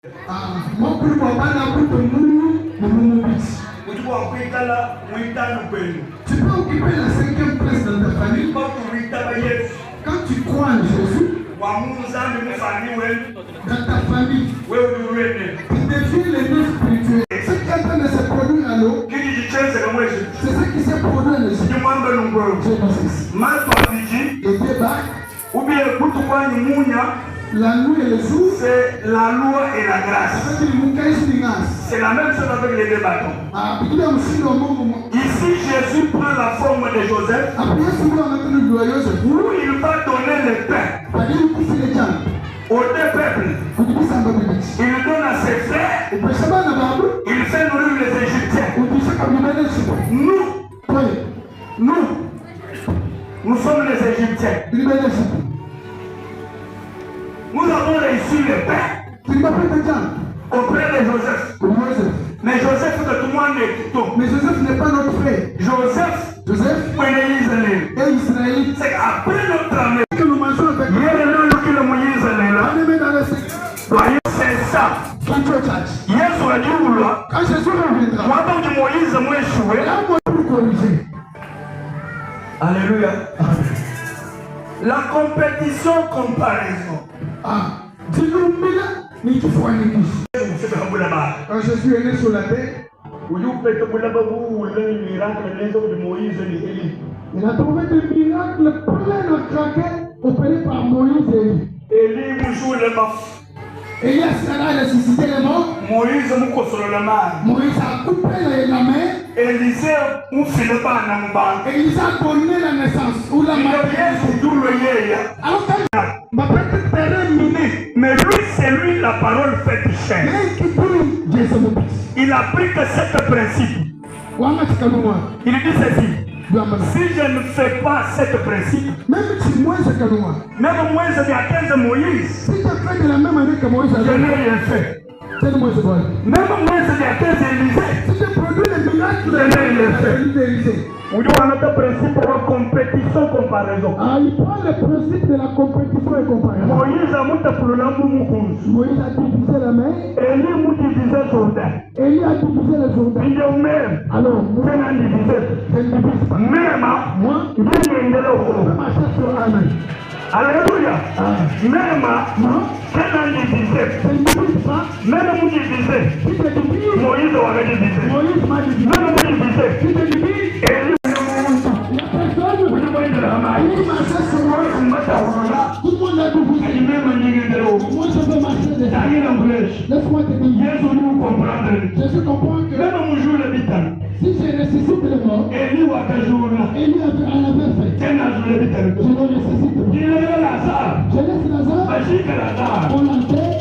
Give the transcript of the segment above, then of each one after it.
Tu peux occuper la 5e place dans ta famille. Quand tu crois en Jésus, dans ta famille, tu deviens le Dieu spirituel. Ce qui est en train de se produire à l'eau, c'est ce qui s'est produit à l'Égypte. Le débat, la nuit et le jour, c'est la loi et la grâce. c'est la même chose avec les deux bâtons. Ici, Jésus prend la forme de Joseph, où il va donner le pain aux deux peuples. Il donne à ses frères, il fait nourrir les Égyptiens. Nous sommes les Égyptiens. Nous avons reçu le pain auprès de Joseph. Mais Joseph de tout le monde est tout. Mais Joseph n'est pas notre frère. Joseph, c'est après notre année que nous mangeons avec lui. C'est ça. Quand Jésus reviendra, pour corriger. Alléluia. La compétition comparaison. Quand Jésus est né sur la terre, il a trouvé des miracles pleins à craquer opérés par Moïse et Élie. Elias a ressuscité les morts. Moïse a coupé la main. Élisée a donné la naissance ou la ma petite terrain, mais lui, c'est lui la parole faite chair. Il a pris que cet principe. Il dit ceci. Si je ne fais pas cet principe, même moins de Moïse, si tu fais de la même année que Moïse, je n'ai rien fait. Même moins de Élisée, si tu produis les miracles, je n'ai rien fait. Il prend le principe de la compétition et comparaison. Moïse a divisé la main. Élie a divisé le Jourdain. Alors, Alléluia. Même Moïse aurait divisé. Laisse-moi te dire, Jésus comprend que si je ressuscite les morts, Élie en avait fait. Je le ressuscite. Je laisse Lazare. On l'enterre.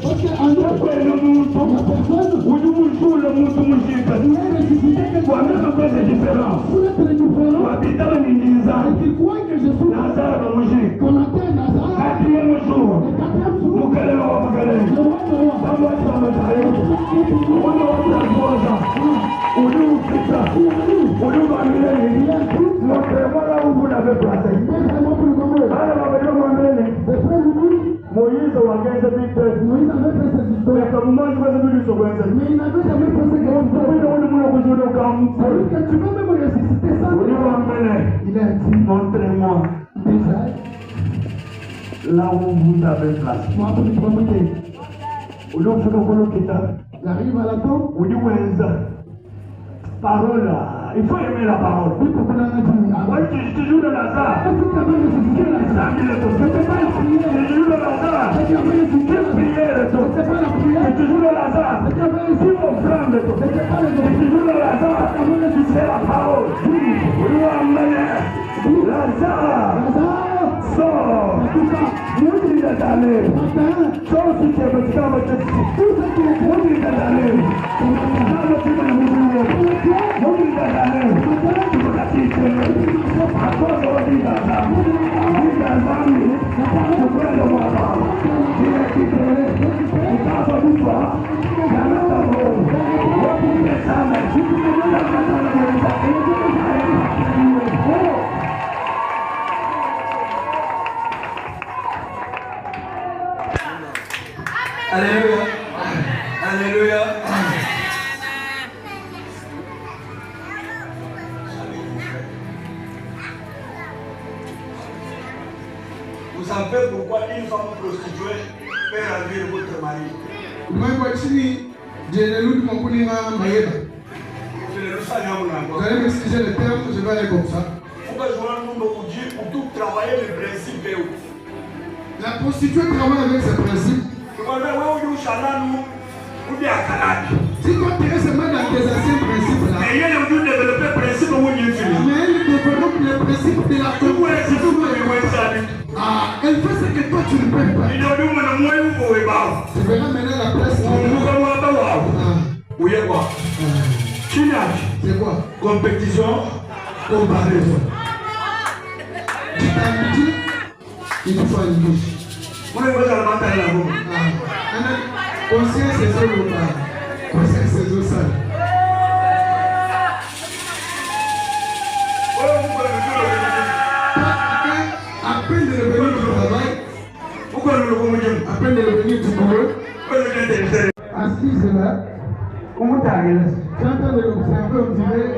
Parce qu'en nous, la personne qui est ressuscité, pour être différent. Et qu'il croit que je suis Lazare. Qu'on enterre Lazare. Le 4e jour. Moïse avait fait cette histoire. Mais il n'avait jamais fait ce que tu veux même ressusciter ça. Il a dit, montrez-moi déjà là où vous avez placé. J'arrive à la tombe. Parole, il faut aimer la parole. Tu joues de Lazare. Tu joues de Lazare. Quelle prière est-ce? Tu joues de Lazare. Si on prend de toi, tu joues de Lazare. C'est la parole. Lazare sort. Moudi d'aller. Sors si tu es petit comme tu es. Moudi d'aller. Allez. Alléluia. Alléluia. Vous savez pourquoi une femme prostituée peut ravir votre mari? Vous allez m'excuser le terme, je vais aller comme ça. La prostituée travaille avec ses principes. Si toi tu es seulement dans tes anciens principes là, mais elle développe les principes de la communauté. Ah, elle fait ce que toi tu ne peux pas. Tu verras maintenant la place. C'est quoi? Compétition, comparaison. Tu t'as dit, il faut aller gauche. Conscience c'est ça le pas. Conscience c'est ça. À peine de revenir du travail, à peine de revenir du boulot, assise là, tu entends de l'observer, on dirait,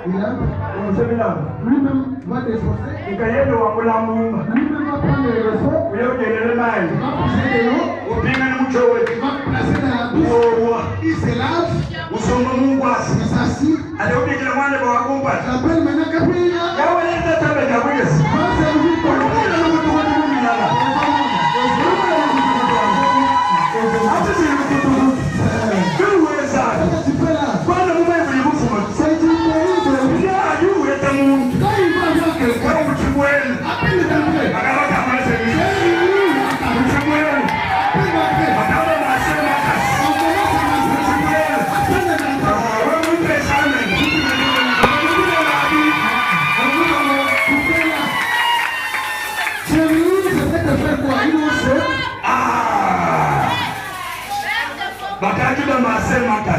il a, lui-même va défoncer, lui-même va prendre les ressorts, il va pousser de l'eau, il va placer dans la douche, il se lave, il s'assit, j'appelle maintenant Gabriela, va servir pour le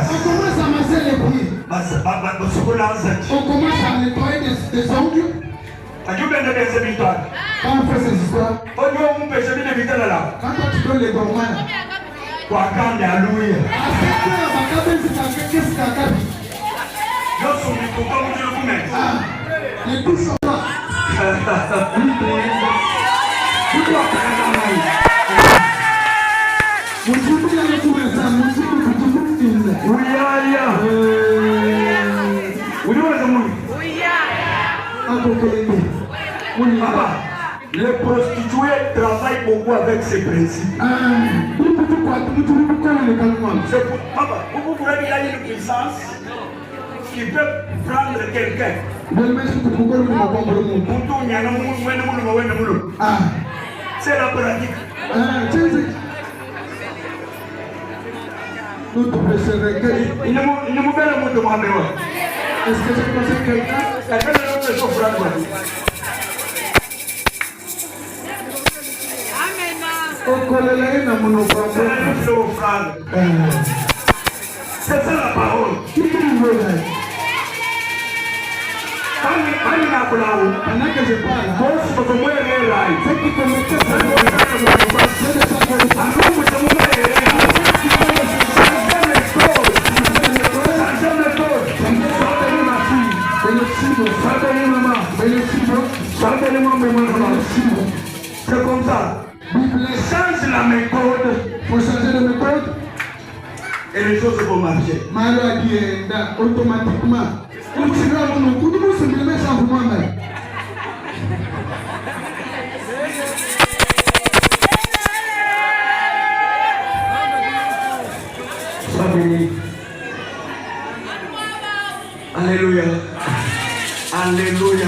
on commence à masser les pieds. On commence à nettoyer des ongles. Quand on fait ces histoires, quand toi tu donnes les dormants, à 7 heures, qu'est-ce qu'il y a? Les touches sont là. Les prostituées travaillent beaucoup avec ces principes. C'est pour papa, vous voulez qu'il y ait une puissance qui peut prendre quelqu'un. C'est la pratique. Est-ce que je connais quelqu'un? C'est ça la parole. Pendant que je parle, c'est qui c'est comme ça. Change la méthode. Faut changer la méthode. Et les choses vont marcher. Automatiquement. Alléluia. Alléluia.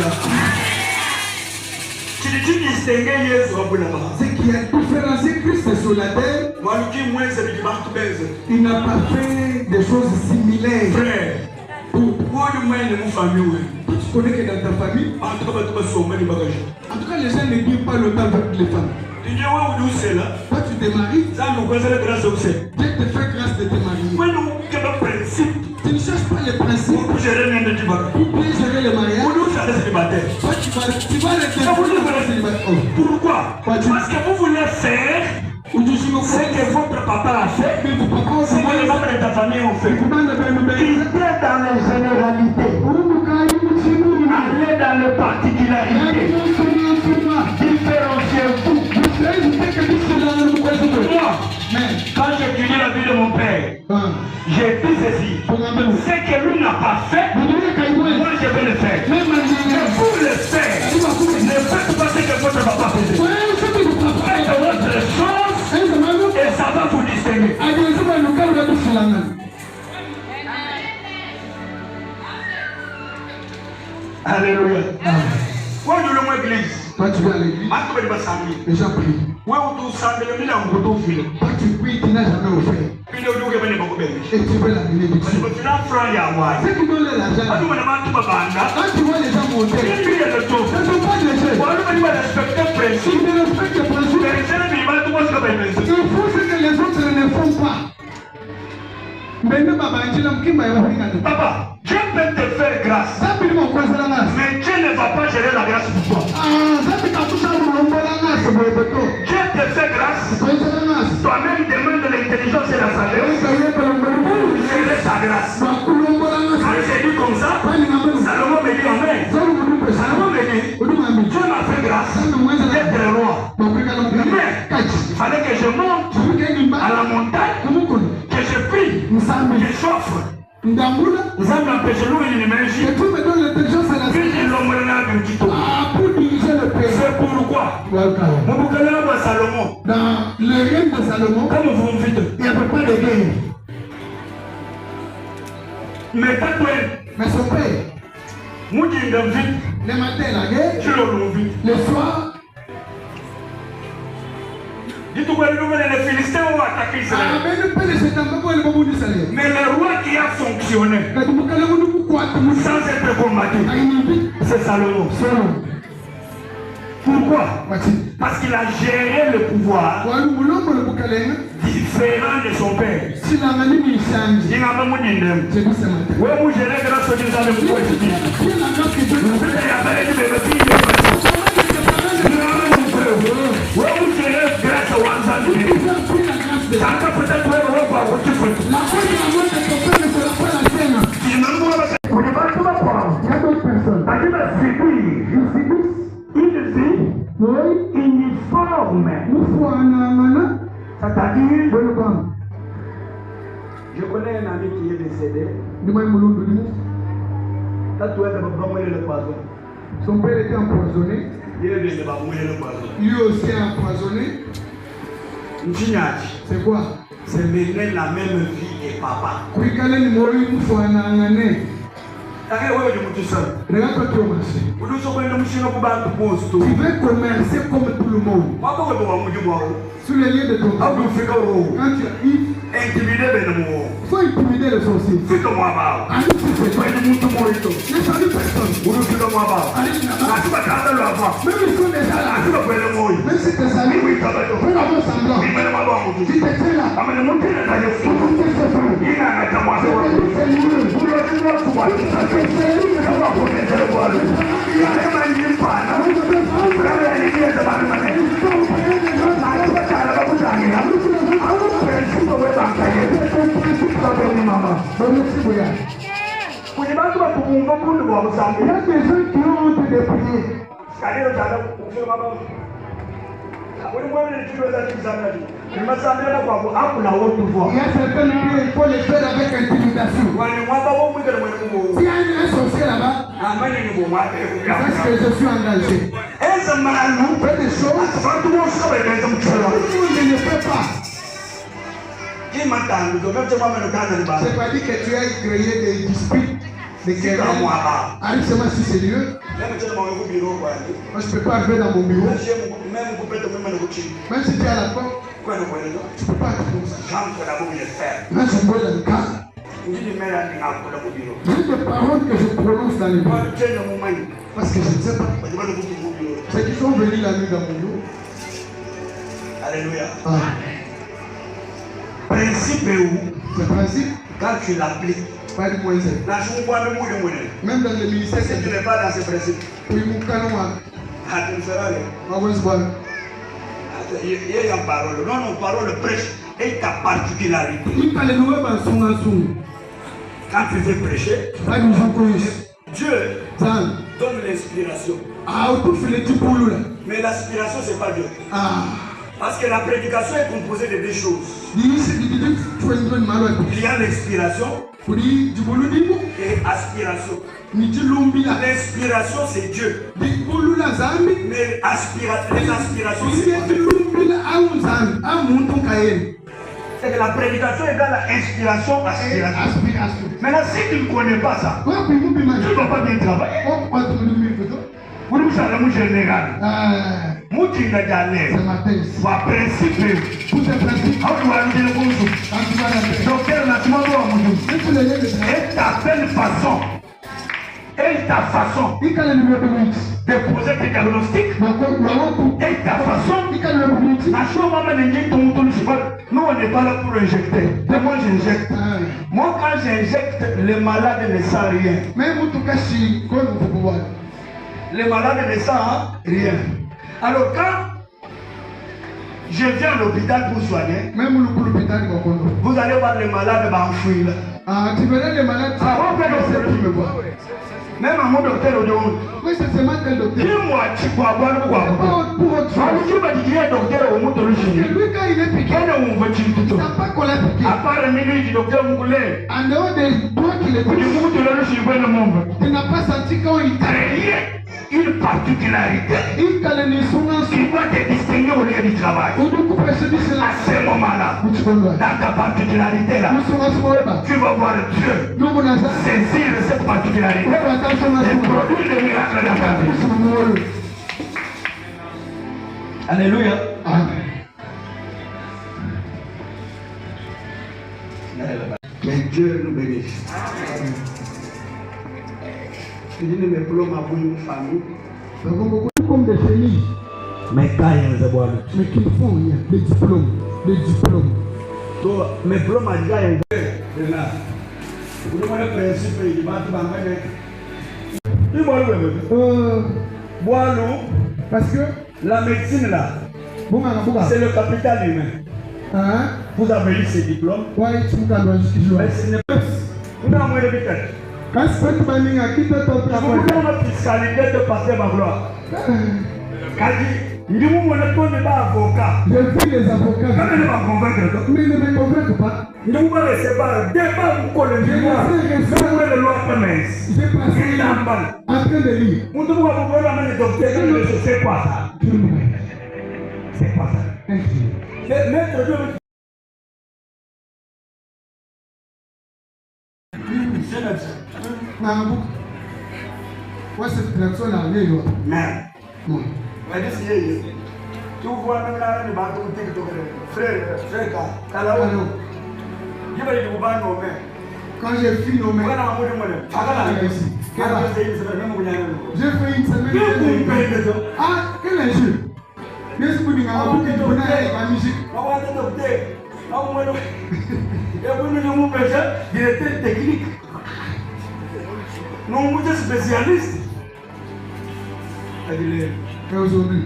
Ce qui a différencié Christ sur la terre, il n'a pas fait des choses similaires. Frère, toi tu connais que dans ta famille, en tout cas les gens ne disent pas le temps avec les femmes. Toi tu te maries, Dieu te fait grâce de te marier. Tu ne cherches pas les principes pour bien gérer le mariage. Toi, tu vas le célibataire. Pourquoi? Parce que vous voulez faire ce que votre papa ta famille ont fait. Il était dans les généralités. Allez dans les particularités. Différenciez-vous. Moi, quand j'étudie la vie de mon père, j'ai dit ceci. Ce que lui n'a pas fait, moi je vais le faire. Mais pour le faire, ne faites pas ce que votre papa faisait. Faites votre chose et ça va vous distinguer. Alléluia. Quand nous sommes à l'église, quand tu vas à l'église, les gens prient. Quand tu pries, tu n'as jamais offert. Et tu veux l'amener du ciel. Ceux qui donnent l'argent, quand tu vois les gens monter, ce ne sont pas des jeux. Ils ne respectent les principes. Il faut ce que les autres ne font pas. Papa, Dieu peut te faire grâce. Mais Dieu ne va pas gérer la grâce pour toi. Dieu te fait grâce. Toi-même demande de l'intelligence et la sagesse pour gérer sa grâce. Quand j'ai dit comme ça, Salomon me dit amen. Salomon me dit, Dieu m'a fait grâce d'être roi. Mais il fallait que je monte à la montagne, que je prie, que je chauffe. Nous avons empêché nous une énergie. Pour diriger le pays. C'est pourquoi Salomon. Dans le règne de Salomon, comme vous me dites, il n'y a pas de guerre. Mais son père, le matin la guerre, le soir. Les Philistins ont attaqué Israël. Mais le roi qui a fonctionné sans être combattu, c'est Salomon. Pourquoi? Parce qu'il a géré le pouvoir différent de son père. Il n'a pas mon indem. Oui, vous gérez grâce au Dieu dans le pouvoir. Grâce au Wanzan. Ça peut-être la uniforme. C'est-à-dire, je connais un ami qui est décédé. Son père était empoisonné. Lui aussi empoisonné. C'est quoi? C'est mener la même vie que papa. Regarde quand tu marches. Tu veux commercer comme tout le monde. Sur les lieux de ton quand tu arrives, il faut intimider les sorciers. Ne salue personne. Même ils sont déjà là. Même si tu es salé, fais d'abord semblant. Si tu es là, il y a des gens qui ont honte de prier. Il y a certaines prières, il faut les faire avec intimidation. S'il y a un sorcier là-bas, parce que je suis engagé. On fait des choses, tout le monde ne le fait pas. C'est pas dit que tu as créé des disputes. Arrive seulement si c'est Dieu. Moi je ne peux pas arriver dans mon bureau. Même si tu es à la porte, tu ne peux pas être comme ça. Là je vois dans le cadre. Il y a des paroles que je prononce dans les bureaux. Parce que je ne sais pas. Ceux qui sont venus la nuit dans mon bureau. Alléluia. Principe est où? Ce principe, quand tu l'appliques, pas de moins. Même dans le ministère, si tu n'es pas dans ce principe, tu ne feras rien. Il y a une parole. Non, parole prêche. et ta particularité. Quand tu veux prêcher, Dieu donne l'inspiration. Mais l'inspiration, c'est pas Dieu. Parce que la prédication est composée de deux choses. Il y a l'inspiration et aspiration. L'inspiration, c'est Dieu. Mais les aspirations, c'est pas Dieu. C'est que la prédication égale à inspiration, aspiration. Maintenant, si tu ne connais pas ça, tu ne vas pas bien travailler. Vous nous savez, moi, général. Moi, tu n'as jamais. Pour principe, pour ce principe, on doit nous dire bonjour. Docteur, là, tu m'as dit bonjour. Et ta belle façon, et ta façon de poser tes diagnostics, et ta façon, nous, on n'est pas là pour injecter. Mais moi, j'injecte. Moi, quand j'injecte, les malades ne savent rien. Les malades ne savent rien. Alors quand je viens à l'hôpital pour soigner, vous allez voir les malades m'enfuir. Tu verras les malades. Même à mon docteur Odeon. Oui, c'est seulement tel docteur. Dis-moi, tu peux avoir quoi? Pour votre choix. Tu vas dire docteur au monde de l'origine. Lui, quand il est piqué, on veut tu tout. À part qu'on l'a piqué. À part le milieu du docteur Moukoulé. En dehors des doigts qu'il est piqué. Du coup, tu l'as reçu, tu n'as pas senti quand il t'a une particularité qui va te distinguer au lieu du travail. À ce moment-là, dans ta particularité là, tu vas voir Dieu saisir cette particularité et produire des miracles dans ta vie. Alléluia. Mais Dieu nous bénisse. Je dis mes diplômes à une famille. Comme des familles. Mais quand il y a un zébois. Mais qu'ils font des diplômes. Des diplômes. Donc, mes diplômes à déjà un peu. Vous demandez le principe, il va te m'amener. Il va le parce que la médecine là, c'est le capital humain. Vous avez eu ces diplômes. Mais ce n'est pas. Vous n'avez moins de vitesse. Quand je peux te à qui peut ton travail, je la fiscalité de passer ma gloire. Il dit, vous n'êtes pas avocat. Je suis les avocats. Quand il ne va convaincre, mais il ne me convainc pas. Il ne vous va laisser pas. Débat vous collez. Vous voulez le loi promesse. J'ai passé en train de lire. Vous devez vous voir la main de docteur. C'est quoi ça? C'est quoi ça? Maître Dieu. Cette personne-là, mais tu vois même là, frère, quand j'ai fini nommé, j'ai fait une semaine. Ah, quel injure! Qu'est-ce que vous dites? La musique. Directeur technique. Non, vous êtes spécialiste. Et aujourd'hui,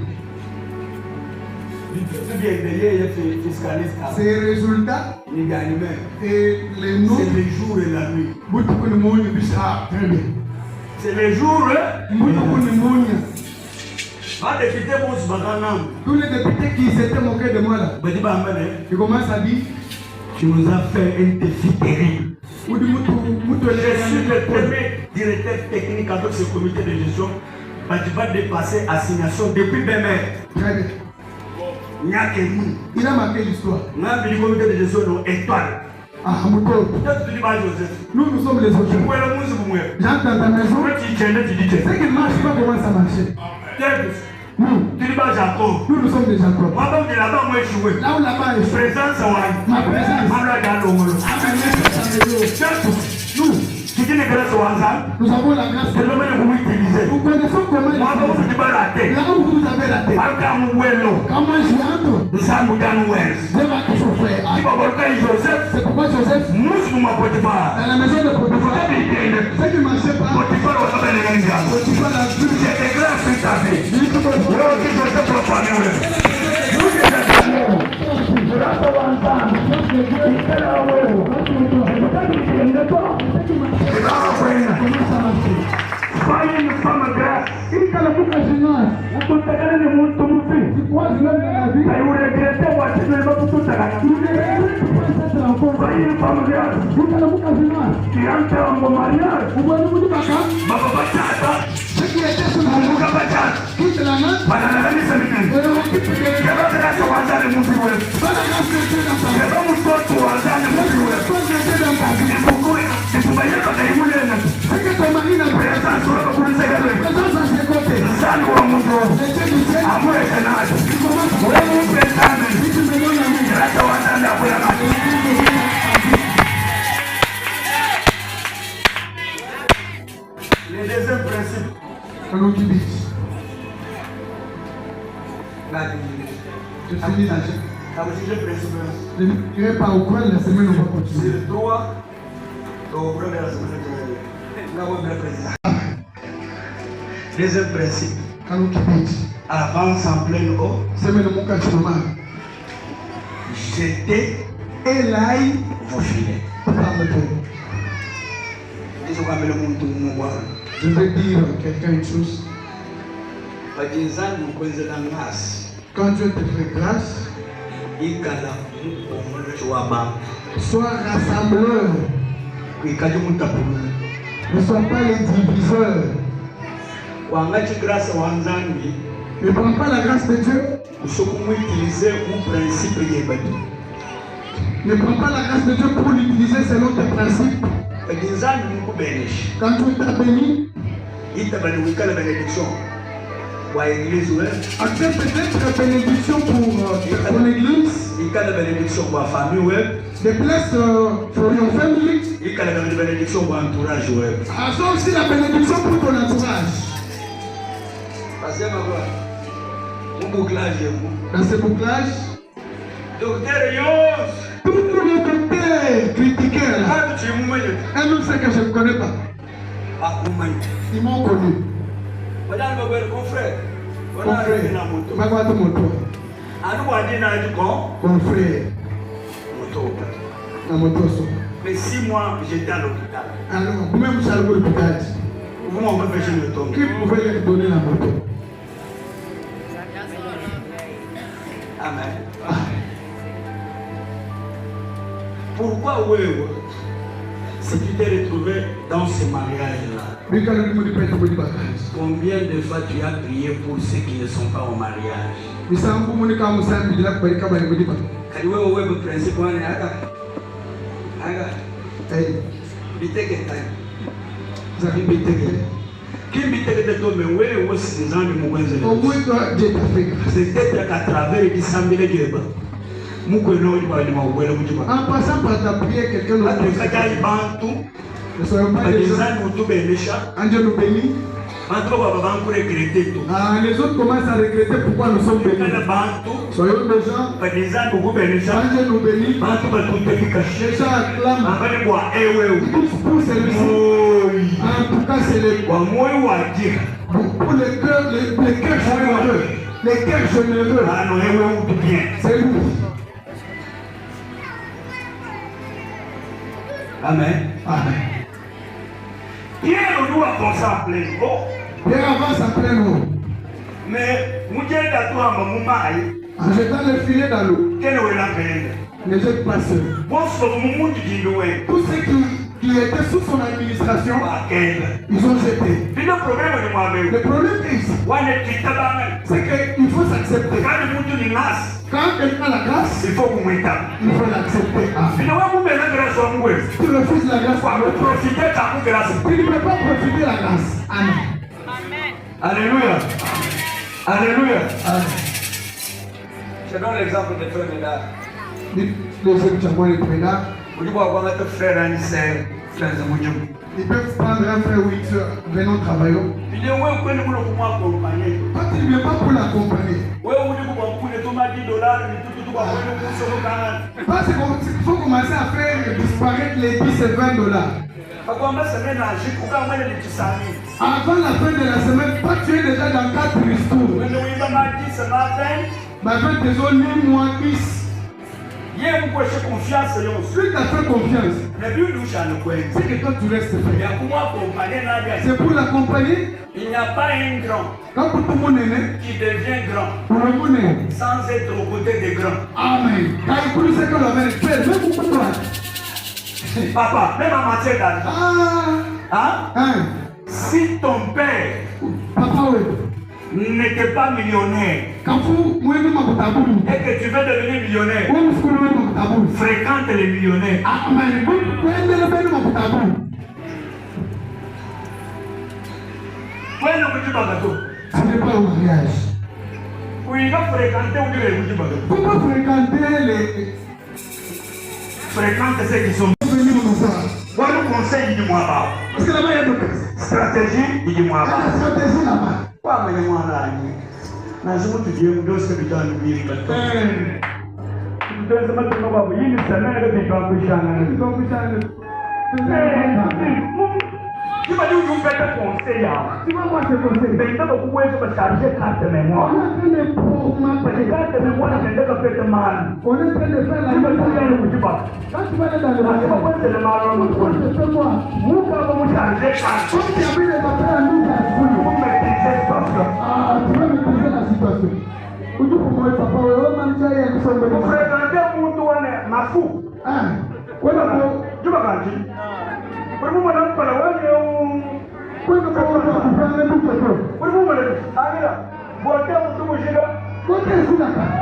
ces résultats, et les noms, c'est les jours et la nuit. C'est les jours et tous les députés qui s'étaient moqués de moi là, ils commencent à dire, tu nous as fait un défi terrible. Je suis le premier directeur technique avec ce comité de gestion. Tu vas dépasser assignation depuis BMR. Il a marqué l'histoire. Il y a un comité de gestion étoile. Nous sommes les autres. J'entends ta maison. C'est qu'il ne marche pas, comment ça marche. Nous sommes des Jacob. Là où là-bas est présence, ma présence. Nous avons la grâce de l'homme. Nous connaissons comment là où vous avez raté. Comment je entre, je vais toujours faire. C'est pourquoi Joseph, dans la maison de Potiphar, ce qui ne marchait pas, Potiphar a vu. C'était grâce à ta vie. Soyez une femme grâce. Vous regrettez soyez une femme grâce. Tu entres en mariage. Le deuxième principe. Je finis là. Je ne dirai pas au coin de la semaine, on va continuer. C'est le droit au premier de la semaine. Deuxième principe. Avance en pleine eau. Jetez et l'ail vos filets. Je vais dire à quelqu'un une chose. Quand Dieu te fait grâce, sois rassembleur. Ne sois pas les diviseurs. Ne prends pas la grâce de Dieu. Ne prends pas la grâce de Dieu pour l'utiliser selon tes principes. Quand Dieu t'a béni, accepte peut-être la bénédiction pour ton église, des places pour your family, assois aussi la bénédiction pour ton entourage. Dans ce bouclage, tous les docteurs critiquaient là. Un homme sait que je ne connais pas. Ils m'ont connu. Mon frère. Mais 6 mois, j'étais à l'hôpital. Alors, vous-même, vous allez à l'hôpital. Vous m'empêchez de tomber. Qui pouvait leur donner la moto? Amen. Pourquoi si tu t'es retrouvé dans ce mariage-là, combien de fois tu as prié pour ceux qui ne sont pas au mariage? C'est peut-être qu'à travers les en passant par ta prière, quelqu'un nous ne soyons pas des gens. Dieu nous bénit. Les autres commencent à regretter pourquoi nous sommes bénis. Soyons des gens. Dieu nous bénit. Les gens acclament. Tous pour celui-ci. En tout cas, c'est les pour les cœurs généreux. Les cœurs généreux. C'est lui. Amen. Amen. Pierre doit avancer en pleine eau. Pierre avance en pleine eau. Mais en jetant le filet dans l'eau. Ne jette pas seul. Tous ceux qui étaient sous son administration, ils ont jeté. Le problème est ici. C'est qu'il faut s'accepter. Quand quelqu'un a la grâce, il faut l'accepter. Si tu refuses la grâce, tu ne peux pas profiter de la grâce. Amen. Alléluia. Alléluia. Amen. Je donne l'exemple de frère Médard. Ils peuvent prendre un frère ou une soeur venant travailler. Quand il ne vient pas pour l'accompagner. Parce qu'il faut commencer à faire disparaître les 10 et 20 dollars. Avant la fin de la semaine, toi tu es déjà dans 4 ristours. Ma fête des autres 1000 moins 10. Il y a beaucoup de confiance. Celui qui a fait confiance, C'est c'est que quand tu restes fait. C'est pour l'accompagner. Il n'y a pas un grand Quand tout le monde est né, qui devient grand pour le monde est né. sans être aux côtés des grands. Amen. Quand il connaît ce que l'on a fait, même pour toi. Papa, même en matière d'argent. Ah, Hein? Si ton père papa, oui. n'était pas millionnaire Quand vous, moi, je m'en et que tu veux devenir millionnaire, fréquente les millionnaires. Amen. Ouais, non, que tu vas gâteau. Ce n'est pas au mariage. Oui, il va fréquenter ou dire que tu vas gâteau. Comment fréquenter les. Fréquente ceux qui sont Venir nous voir. Voilà le conseil du mois bas. Parce que là-bas, il y a d'autres. Stratégie du mois Il y a bas. la stratégie là-bas. Quoi, mais moi là, je vais te dire, je vais te dire, je vais te dire. Tu m'as dit que vous faites un conseil. Tu vois, moi, c'est conseil. Mais quand vous pouvez me charger carte de mémoire. On a fait les pauvres. Parce que carte de mémoire, c'est déjà fait mal. On est en train de faire la Tu vas tout faire le coup du bas. Quand tu vas aller dans le Parce que moi, c'est le mal. moi. Vous, quand vous chargez carte, Comme tu as mis les papiers à nous, vous maîtrisez la situation. ah, tu vas maîtriser la situation. Où tu peux moi, papa, on va manger avec son bébé. Vous fréquentez mon tour, ma fou. Ah, voilà, Tu vas gagner. Pour vous, madame, pour la quand on va prendre le bout de toi. pour vous, madame, allez là. Votez pour tout le monde. Côté sur la carte.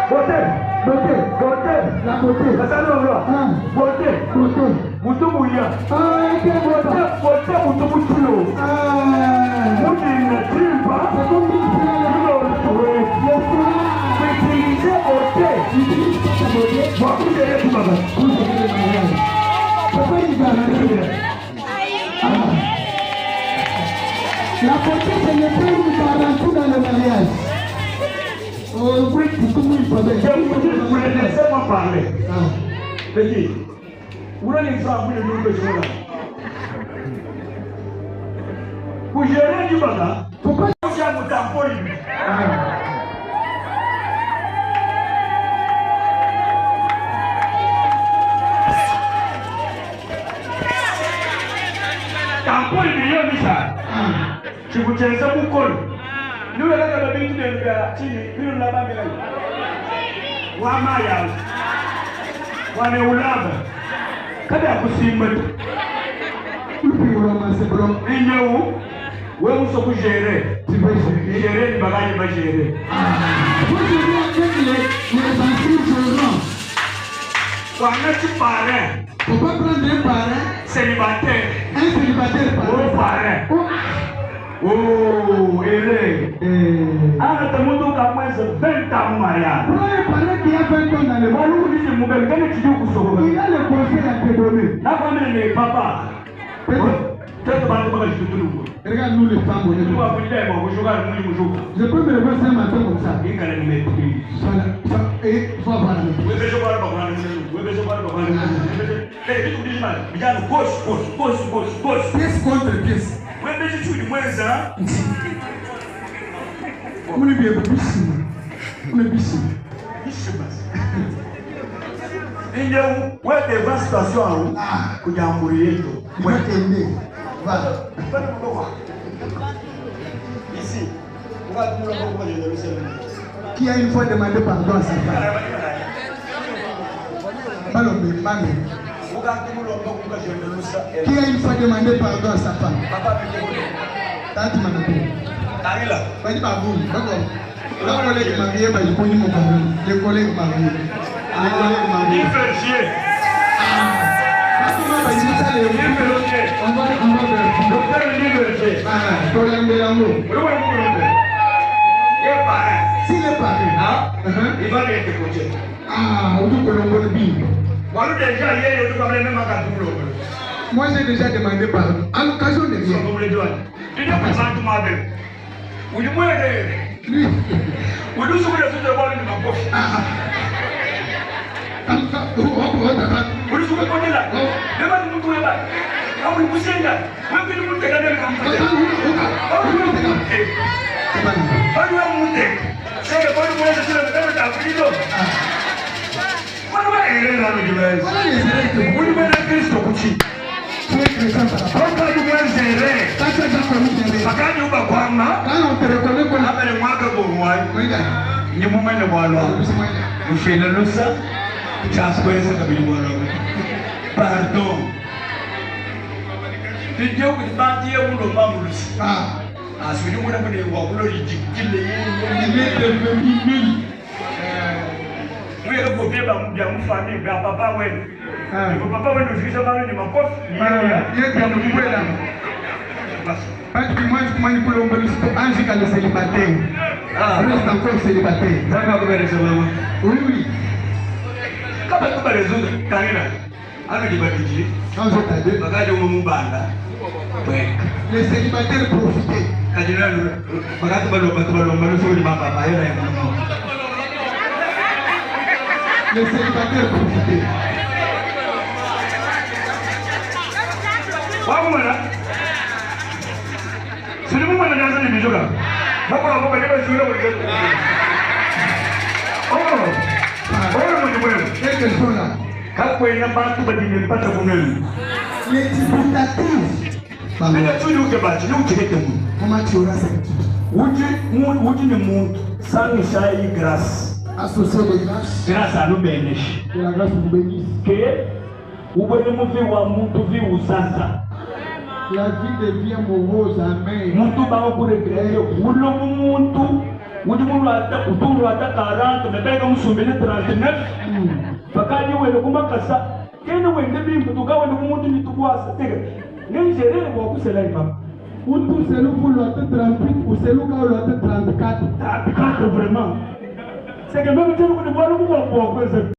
Votez. Côté. Votez. La côté. La salle de là. Ah, Votez. côté. Moutou Bouya. Ah, ok, Votez. Votez Moutou Boutoulo. Ah, Moutou ne tue pas. c'est comme une Utilisez votez. Moi, vous allez tout là-bas. Papa, il va la côté, ce n'est pas une garantie dans le mariage. Oh, oui, tout le monde peut Je vous laissez-moi parler. Ah. Petit, vous voulez les francs, vous les nous besoin là. Vous gérez du baga. Pourquoi? Vous avez un tampon. Tampon, il y a Michel. Je vous tiens ça pour coller. Nous, on a des gens qui viennent à Chine, nous, on a pas de Wamaya. Wameulaba. Kada ya kusimba. Upi romanse bro. Inyo, wewe uso kugere. Tu vas gérer. Gérer ni bagage ba gérer. Vous gérez avec les anciens Wana tu parrain. faut pas prendre un parrain. Célibataire. Un célibataire Oh parrain. parrain. Oh, ele. Ah, tout le monde a moins de 20 ans mariage. Prends un parrain qui a 20 ans dans le monde. Nous disons mon bel, quand tu dis que ça Il a le conseil à te donner. na kwa mimi ni papa. Tete bana kwa jitu tulu. Regarde nous les femmes. Tu vas vous dire moi, je regarde moi je joue. Je peux me lever ce matin comme ça. Ingana ni mepi. Et faut avoir la Wewe beso kwa baba na mimi. Wewe beso kwa baba na mimi. Eh, vitu kujima. Vijana boss. pièce contre pièce. Wewe beso tu ni mwenza. On est bien bisi. On est bisi. Inje wewe devant situation ah kujamuri yetu. Wewe tende. Va. Ici. Qui a une fois demandé pardon à sa femme? Balombe, Mami. Qui a une fois demandé pardon à sa femme? Tante Manatou. Vas-y, Baboum. D'accord. Le collègue marié, bah, il connaît mon Baboum. Le collègue marié. Le collègue marié. Il fait chier. On va faire. Docteur Liberté. Ah, problème de l'amour. S'il est paré, Il va bien te coacher. ah, on dit que l'on va le bim. Moi, j'ai déjà demandé pardon. À l'occasion de rien. Lui. erreur dans le dimanche. Voilà les erreurs que Vous vous devez Christ au couchi. tu es chrétien par rapport. Pourquoi vous devez erreur? Quand tu as déjà commis des erreurs, Bakani uba kwamba quand on te reconnaît comme abale mwaka bomwai Moïda, ni mumene bwalo ufela lusa chaskwesa kabili bwalo pardon video kutibatiye mundo mamulusi asuri muna mune wakulo lijikile mwere kopeba mbya mfami bya papa wenu papa wenu fikisha mali ni makofi parce que moi je peux l'ombre Ange quand le célibataire reste encore célibataire. Oui, oui. Quand tu vas résoudre, Karina, avec les bâtiments, Quand je t'ai dit, les célibataires profitaient. Les célibataires profitaient. C'est le moment de danser les bijoux là. Oh, Quelles sont là? Les diputatifs. Comment tu auras cette associé de grâce? Grâce à nous bénir. Que la grâce vous bénisse. La vie devient morose, amen. Muntu bakuregreye ulo muntu udi muntu uturu ata 40 mebeka musumbene 39 bakanye wele kumakasa kene wende bimbu tukawe muntu nitukwasa tege nenjerere wakusela imam Utu selu pour le 38 ou selu ka le 34. 34 vraiment c'est que même tu ne vois pas